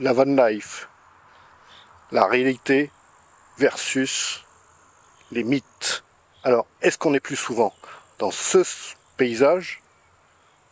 La van life, la réalité versus les mythes. Alors, est-ce qu'on est plus souvent dans ce paysage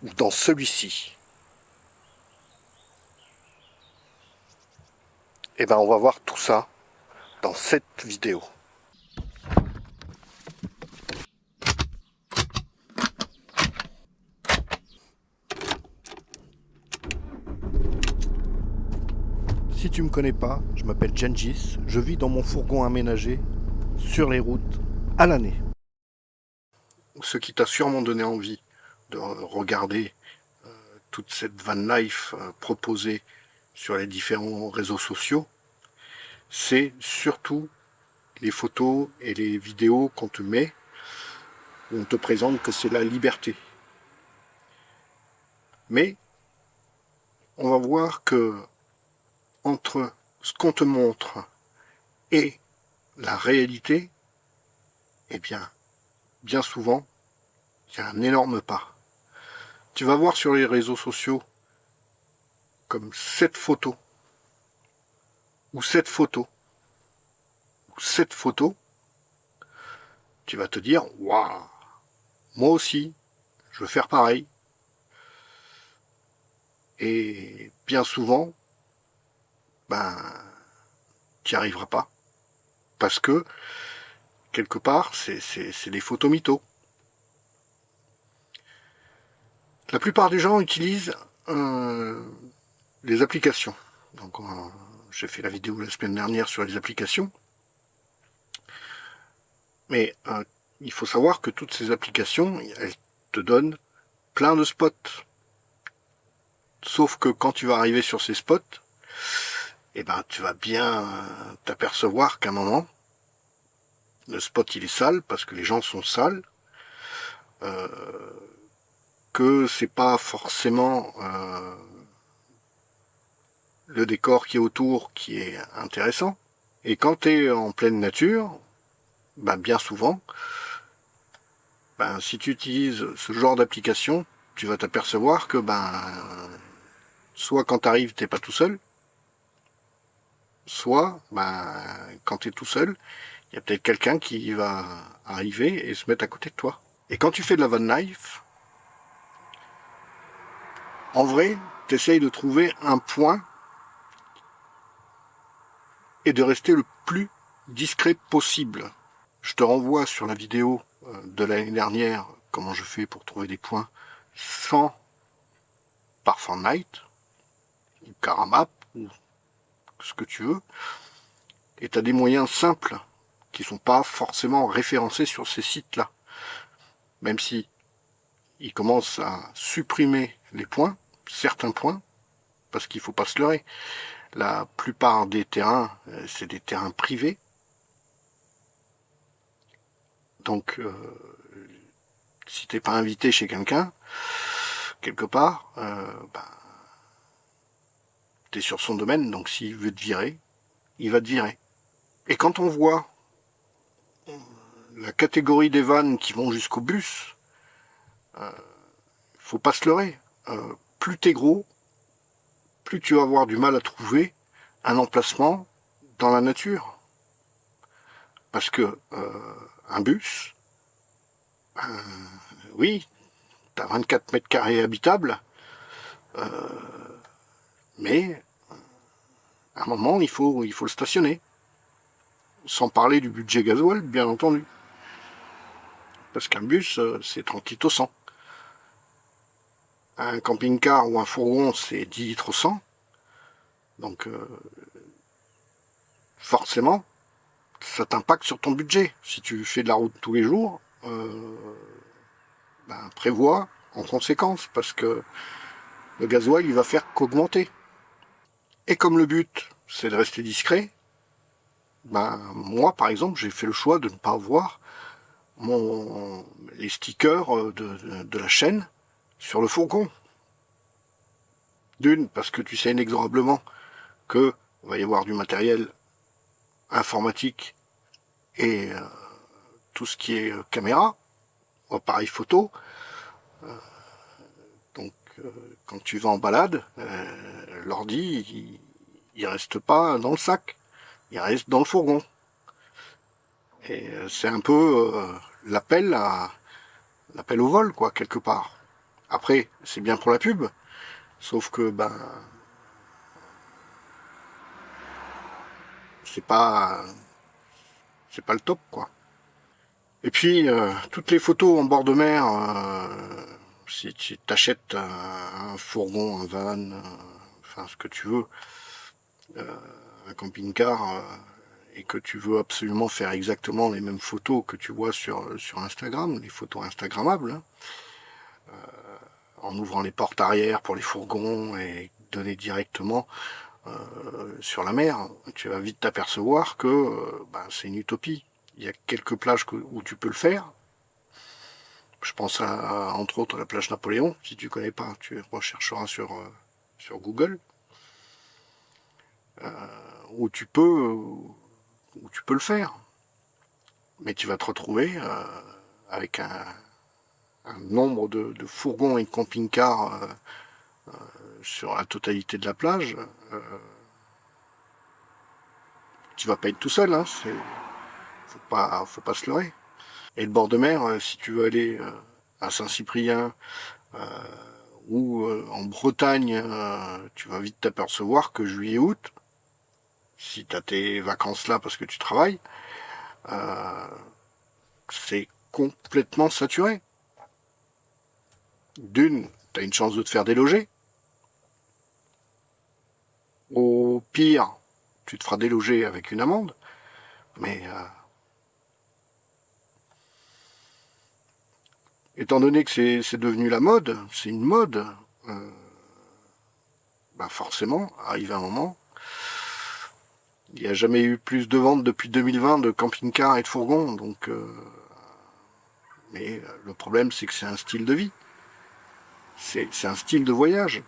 ou dans celui-ci? Eh ben, on va voir tout ça dans cette vidéo. Si tu me connais pas, je m'appelle Gengis, je vis dans mon fourgon aménagé sur les routes à l'année. Ce qui t'a sûrement donné envie de regarder toute cette van life proposée sur les différents réseaux sociaux, c'est surtout les photos et les vidéos qu'on te met, où on te présente que c'est la liberté. Mais on va voir que entre ce qu'on te montre et la réalité, eh bien souvent, il y a un énorme pas. Tu vas voir sur les réseaux sociaux comme cette photo, ou cette photo, ou cette photo, tu vas te dire, waouh, moi aussi, je veux faire pareil. Et bien souvent, ben, tu n'y arriveras pas. Parce que, quelque part, c'est des photos mythos. La plupart des gens utilisent les applications. Donc, j'ai fait la vidéo la semaine dernière sur les applications. Mais il faut savoir que toutes ces applications, elles te donnent plein de spots. Sauf que quand tu vas arriver sur ces spots, eh ben, tu vas bien t'apercevoir qu'à un moment, le spot il est sale parce que les gens sont sales, que c'est pas forcément le décor qui est autour qui est intéressant. Et quand tu es en pleine nature, ben bien souvent, ben si tu utilises ce genre d'application, tu vas t'apercevoir que soit quand tu arrives, t'es pas tout seul, soit quand tu es tout seul, il y a peut-être quelqu'un qui va arriver et se mettre à côté de toi. Et quand tu fais de la van life, en vrai, tu essayes de trouver un point et de rester le plus discret possible. Je te renvoie sur la vidéo de l'année dernière, comment je fais pour trouver des points sans Parfum Night, ou Caramap, ou ce que tu veux. Et tu as des moyens simples qui sont pas forcément référencés sur ces sites-là. Même si ils commencent à supprimer les points, certains points, parce qu'il faut pas se leurrer. La plupart des terrains, c'est des terrains privés. Donc, si t'es pas invité chez quelqu'un, quelque part, t'es sur son domaine, donc s'il veut te virer, il va te virer. Et quand on voit la catégorie des vannes qui vont jusqu'au bus, faut pas se leurrer. Plus t'es gros, plus tu vas avoir du mal à trouver un emplacement dans la nature. Parce que un bus, oui, t'as 24 mètres carrés habitables, mais à un moment, il faut le stationner. Sans parler du budget gasoil, bien entendu. Parce qu'un bus, c'est 30 litres au 100. Un camping-car ou un fourgon, c'est 10 litres au 100. Donc, forcément, ça t'impacte sur ton budget. Si tu fais de la route tous les jours, prévois en conséquence, parce que le gasoil, il va faire qu'augmenter. Et comme le but, c'est de rester discret, moi, par exemple, j'ai fait le choix de ne pas avoir les stickers de la chaîne sur le fourgon. D'une, parce que tu sais inexorablement que va y avoir du matériel informatique et tout ce qui est caméra, appareil photo. Donc quand tu vas en balade, l'ordi il reste pas dans le sac, il reste dans le fourgon. Et c'est un peu l'appel au vol, quoi, quelque part. Après, c'est bien pour la pub, sauf que ben c'est pas le top, quoi. Et puis toutes les photos en bord de mer, si tu t'achètes un fourgon, un van, enfin ce que tu veux, un camping-car, et que tu veux absolument faire exactement les mêmes photos que tu vois sur Instagram, les photos instagrammables, hein, en ouvrant les portes arrière pour les fourgons et donner directement sur la mer, tu vas vite t'apercevoir que ben, c'est une utopie. Il y a quelques plages où tu peux le faire. Je pense entre autres à la plage Napoléon. Si tu connais pas, tu rechercheras sur Google. Où tu peux le faire. Mais tu vas te retrouver avec un nombre de fourgons et de camping-cars sur la totalité de la plage. Tu vas pas être tout seul, hein. Faut pas se leurrer. Et le bord de mer, si tu veux aller à Saint-Cyprien ou en Bretagne, tu vas vite t'apercevoir que juillet-août, si tu as tes vacances là parce que tu travailles, c'est complètement saturé. D'une, tu as une chance de te faire déloger. Au pire, tu te feras déloger avec une amende. Mais étant donné que c'est devenu la mode, c'est une mode, bah forcément, arrive un moment, il n'y a jamais eu plus de ventes depuis 2020 de camping-cars et de fourgons, donc mais le problème c'est que c'est un style de vie, c'est un style de voyage.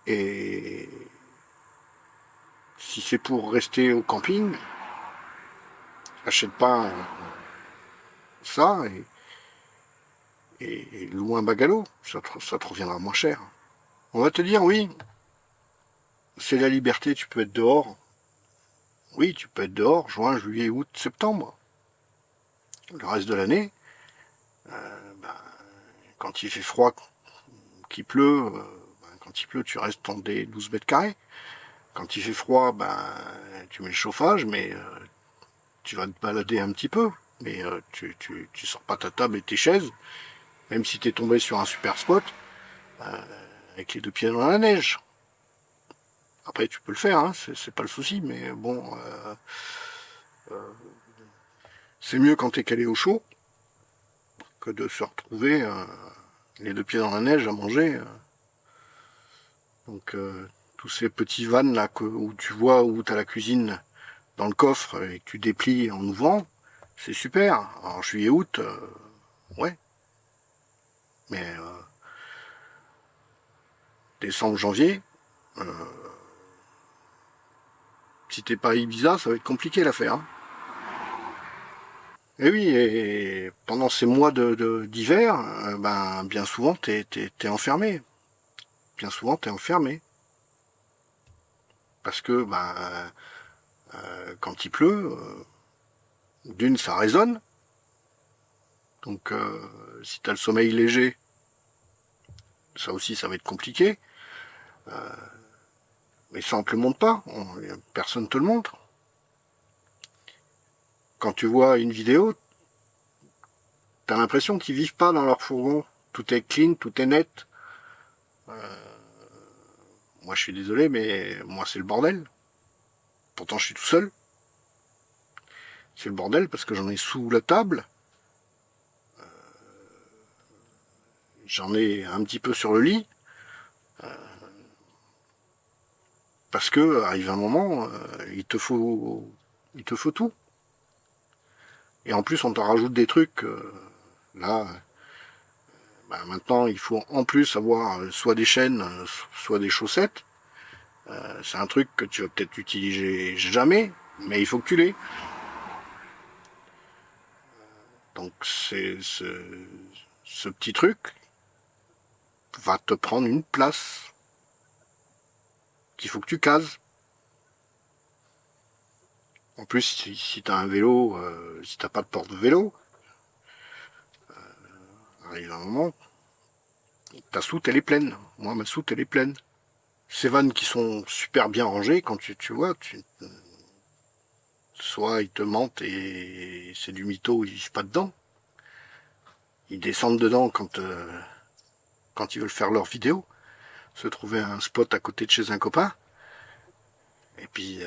Et si c'est pour rester au camping, achète pas ça et loue un bungalow, ça te reviendra moins cher. On va te dire oui, c'est la liberté, tu peux être dehors. Oui, tu peux être dehors, juin, juillet, août, septembre. Le reste de l'année, ben, quand il fait froid, qu'il pleut, quand il pleut, tu restes dans des 12 mètres carrés. Quand il fait froid, ben, tu mets le chauffage, mais tu vas te balader un petit peu. Mais tu sors pas ta table et tes chaises, même si t'es tombé sur un super spot, avec les deux pieds dans la neige. Après, tu peux le faire, hein, c'est pas le souci, mais bon, c'est mieux quand t'es calé au chaud que de se retrouver les deux pieds dans la neige à manger. Donc, tous ces petits vannes là où tu vois où t'as la cuisine dans le coffre et que tu déplies en ouvrant, c'est super. En juillet-août, ouais. Mais décembre, janvier, si t'es pas à Ibiza, ça va être compliqué l'affaire. Hein. Et oui, et pendant ces mois d'hiver, ben bien souvent t'es enfermé. Bien souvent t'es enfermé. Parce que ben quand il pleut, d'une ça résonne. Donc si t'as le sommeil léger, ça aussi ça va être compliqué. Mais ça on te le montre pas, personne te le montre. Quand tu vois une vidéo, t'as l'impression qu'ils vivent pas dans leur fourgon. Tout est clean, tout est net. Moi je suis désolé, mais moi c'est le bordel. Pourtant je suis tout seul. C'est le bordel parce que j'en ai sous la table. J'en ai un petit peu sur le lit. Parce que arrive un moment, il te faut tout. Et en plus on te rajoute des trucs. Là, bah, maintenant il faut en plus avoir soit des chaînes, soit des chaussettes. C'est un truc que tu vas peut-être utiliser jamais, mais il faut que tu l'aies. Donc ce petit truc va te prendre une place. qu'il faut que tu cases. En plus, si tu as un vélo, si t'as pas de porte-vélo, arrive un moment, ta soute elle est pleine. Moi, ma soute elle est pleine. Ces vannes qui sont super bien rangées, quand tu vois, soit ils te mentent et c'est du mytho, ils vivent pas dedans. Ils descendent dedans quand ils veulent faire leur vidéo, se trouver un spot à côté de chez un copain. Et puis,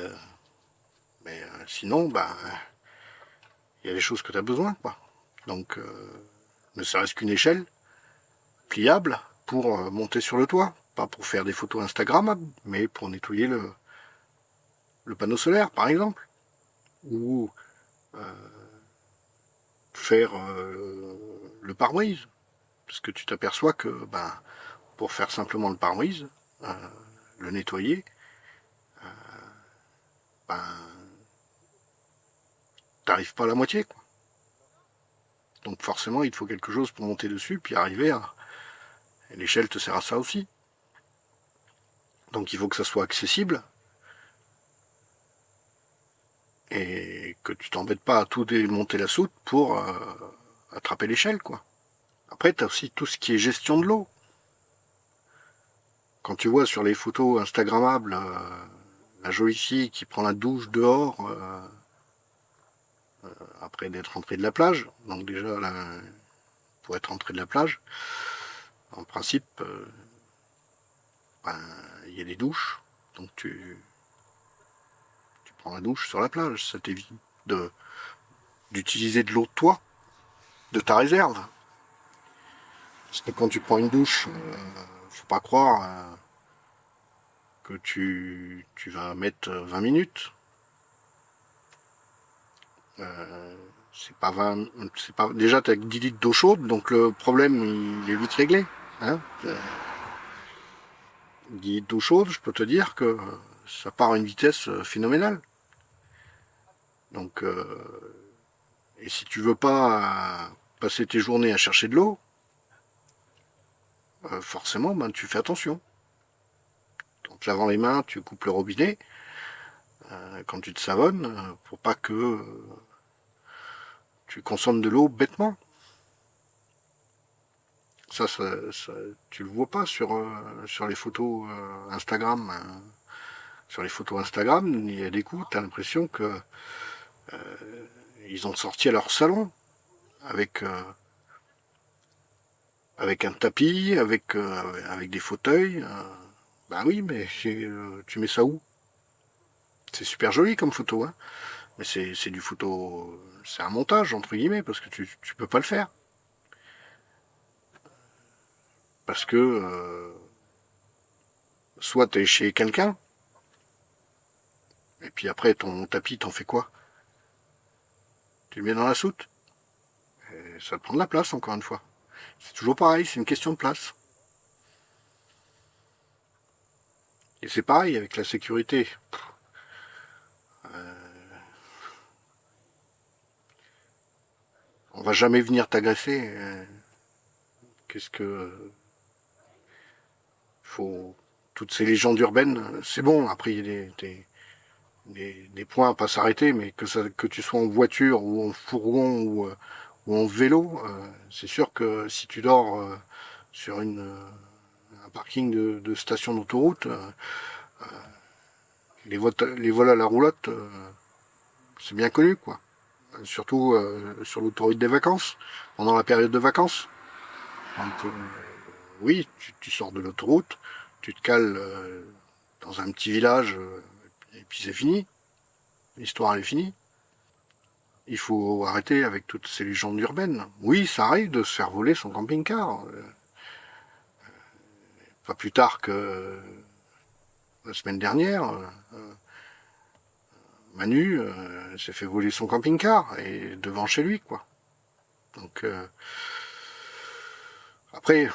sinon, il y a les choses que tu as besoin, quoi. Donc, ne serait-ce qu'une échelle pliable pour monter sur le toit. Pas pour faire des photos Instagrammables, mais pour nettoyer le panneau solaire, par exemple. Ou faire le pare-brise. Parce que tu t'aperçois que, pour faire simplement le pare-brise, le nettoyer, t'arrives pas à la moitié, quoi. Donc forcément, il te faut quelque chose pour monter dessus, puis arriver à... Et l'échelle te sert à ça aussi. Donc il faut que ça soit accessible, et que tu t'embêtes pas à tout démonter la soute pour attraper l'échelle, quoi. Après, tu as aussi tout ce qui est gestion de l'eau. Quand tu vois sur les photos Instagrammables la jolie fille qui prend la douche dehors après d'être rentrée de la plage, donc déjà là, pour être rentrée de la plage, en principe, il y a des douches, donc tu prends la douche sur la plage, ça t'évite d'utiliser de l'eau de toi, de ta réserve. Parce que quand tu prends une douche, faut pas croire que tu vas mettre 20 minutes. C'est pas 20, c'est pas, déjà t'as 10 litres d'eau chaude, donc le problème il est vite réglé. Hein, 10 litres d'eau chaude, je peux te dire que ça part à une vitesse phénoménale. Donc, et si tu veux pas passer tes journées à chercher de l'eau, forcément, tu fais attention. En te lavant les mains, tu coupes le robinet. Quand tu te savonnes, pour pas que tu consommes de l'eau bêtement. Ça, tu le vois pas sur les photos Instagram. Sur les photos Instagram, il y a des coups, tu as l'impression que ils ont sorti à leur salon avec un tapis, avec des fauteuils. Bah oui, mais tu mets ça où? C'est super joli comme photo, hein. Mais c'est du photo, c'est un montage entre guillemets parce que tu peux pas le faire parce que soit t'es chez quelqu'un et puis après ton tapis t'en fais quoi? Tu le mets dans la soute et ça te prend de la place encore une fois. C'est toujours pareil, c'est une question de place. Et c'est pareil avec la sécurité. On va jamais venir t'agresser. Qu'est-ce que faut toutes ces légendes urbaines, c'est bon. Après il y a des points à pas s'arrêter, mais que tu sois en voiture ou en fourgon ou en vélo, c'est sûr que si tu dors sur un parking de station d'autoroute, les vols à la roulotte, c'est bien connu, quoi. Surtout sur l'autoroute des vacances, pendant la période de vacances. Donc, oui, tu sors de l'autoroute, tu te cales dans un petit village, et puis c'est fini. L'histoire, elle est finie. Il faut arrêter avec toutes ces légendes urbaines. Oui, ça arrive de se faire voler son camping-car. Pas plus tard que la semaine dernière, Manu s'est fait voler son camping-car et devant chez lui, quoi. Donc après,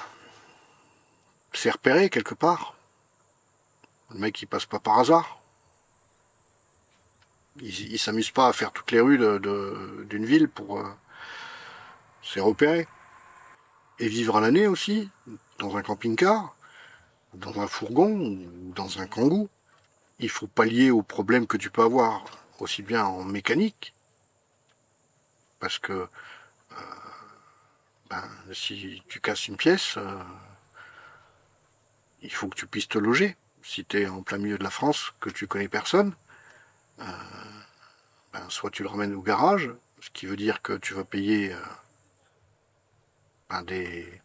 c'est repéré quelque part. Le mec il passe pas par hasard. Il s'amuse pas à faire toutes les rues d'une ville pour c'est repéré. Et vivre à l'année aussi, dans un camping-car, dans un fourgon ou dans un kangou. il faut pallier aux problèmes que tu peux avoir, aussi bien en mécanique, parce que si tu casses une pièce, il faut que tu puisses te loger. Si tu es en plein milieu de la France, que tu connais personne, soit tu le ramènes au garage, ce qui veut dire que tu vas payer une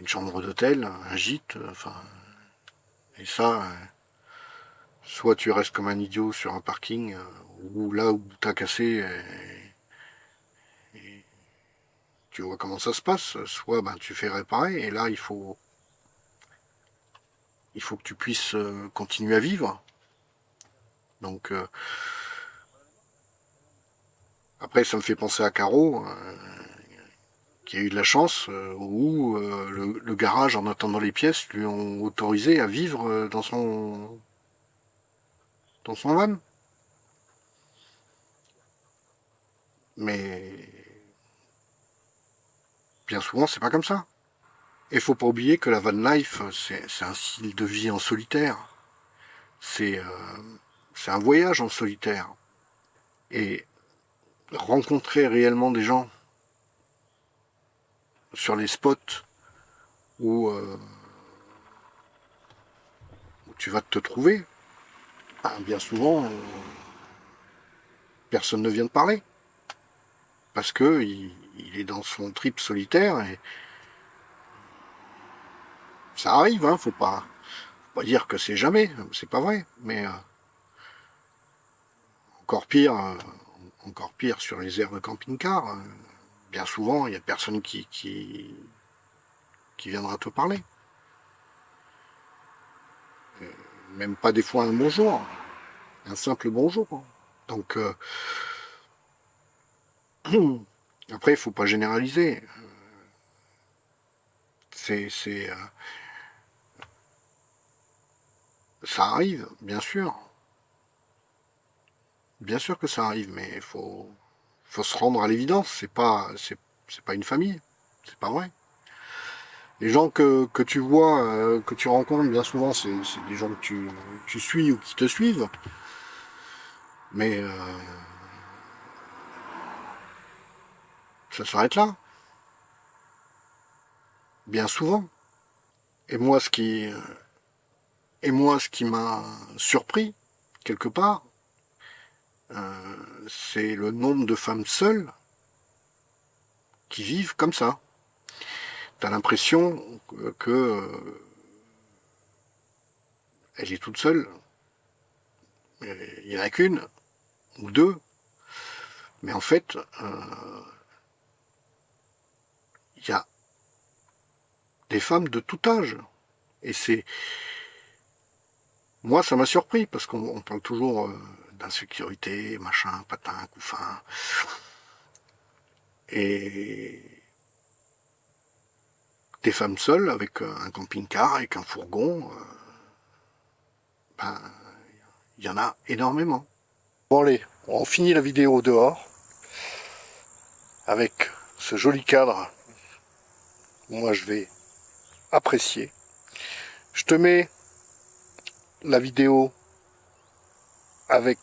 chambre d'hôtel, un gîte, et ça, soit tu restes comme un idiot sur un parking, ou là où t'as cassé, et tu vois comment ça se passe, soit tu fais réparer, et là il faut que tu puisses continuer à vivre. Donc après ça me fait penser à Caro, qui a eu de la chance, où le garage, en attendant les pièces, lui ont autorisé à vivre dans son van. Mais bien souvent c'est pas comme ça. Et faut pas oublier que la van life, c'est un style de vie en solitaire. C'est un voyage en solitaire. Et rencontrer réellement des gens sur les spots où tu vas te trouver, bien souvent, personne ne vient te parler. Parce que il est dans son trip solitaire et ça arrive, hein, faut pas dire que c'est jamais, c'est pas vrai, mais encore pire, sur les aires de camping-car, bien souvent il y a personne qui viendra te parler. Même pas des fois un bonjour, un simple bonjour. Donc après il faut pas généraliser. Ça arrive, bien sûr. Bien sûr que ça arrive, mais il faut se rendre à l'évidence. C'est pas une famille, c'est pas vrai. Les gens que tu vois, que tu rencontres, bien souvent, c'est des gens que tu suis ou qui te suivent. Mais ça s'arrête là. Bien souvent. Et moi, ce qui m'a surpris, quelque part, c'est le nombre de femmes seules qui vivent comme ça. T'as l'impression que elle est toute seule. Il n'y en a qu'une ou deux. Mais en fait, il y a des femmes de tout âge. Et moi, ça m'a surpris, parce qu'on parle toujours d'insécurité, machin, patin, couffin. Et des femmes seules, avec un camping-car, avec un fourgon, il y en a énormément. Bon allez, on finit la vidéo dehors, avec ce joli cadre. Moi, je vais apprécier. Je te mets la vidéo avec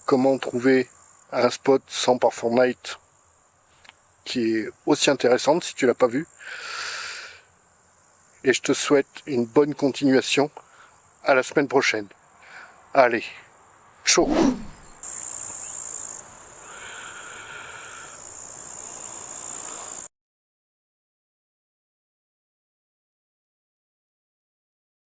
comment trouver un spot sans par Fortnite, qui est aussi intéressante si tu l'as pas vu. Et je te souhaite une bonne continuation. À la semaine prochaine. Allez, chaud!